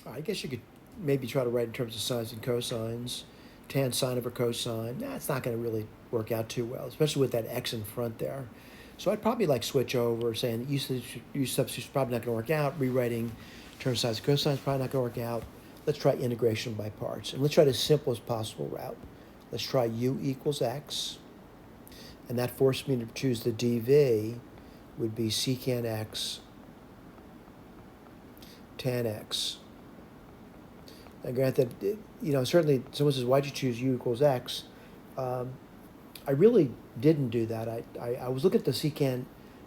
I guess you could maybe try to write in terms of sines and cosines. Tan sine over cosine. Nah, it's not going to really work out too well, especially with that x in front there. So I'd probably like switch over, saying use substitution is probably not going to work out. Rewriting in terms of sines and cosines is probably not going to work out. Let's try integration by parts, and let's try the simplest possible route. Let's try u equals x, and that forced me to choose the dv would be secant x tan x. Now, granted, certainly someone says, why'd you choose u equals x? Um, I really didn't do that. I was looking at the secant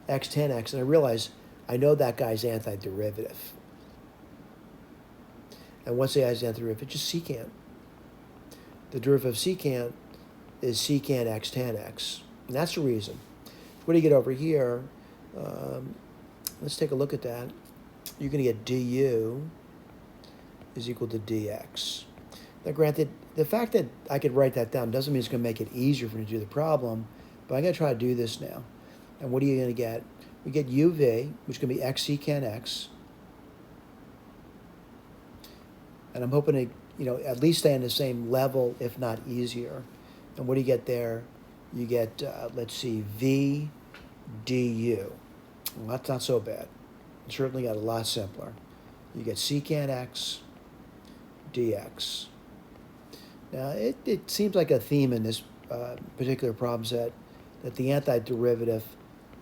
x tan x, and I realized I know that guy's antiderivative. And once the guy's antiderivative, just secant. The derivative of secant is secant x tan x. And that's the reason. What do you get over here? Let's take a look at that. You're going to get du is equal to dx. Now, granted, the fact that I could write that down doesn't mean it's going to make it easier for me to do the problem, but I'm going to try to do this now. And what are you going to get? We get uv, which is going to be x secant x. And I'm hoping to, at least stay on the same level, if not easier. And what do you get there? You get, let's see, v du. Well, that's not so bad. It certainly got a lot simpler. You get secant x dx. Now, it seems like a theme in this particular problem set that the antiderivative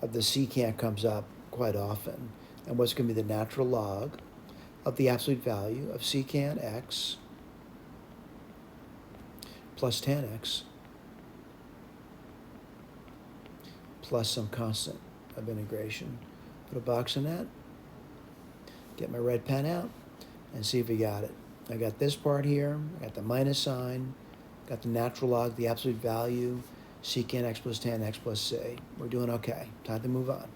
of the secant comes up quite often. And what's going to be the natural log of the absolute value of secant x plus tan x plus some constant of integration. Put a box in that, get my red pen out, and see if we got it. I got this part here, I got the minus sign, got the natural log, the absolute value, secant x plus tan x plus c. We're doing okay. Time to move on.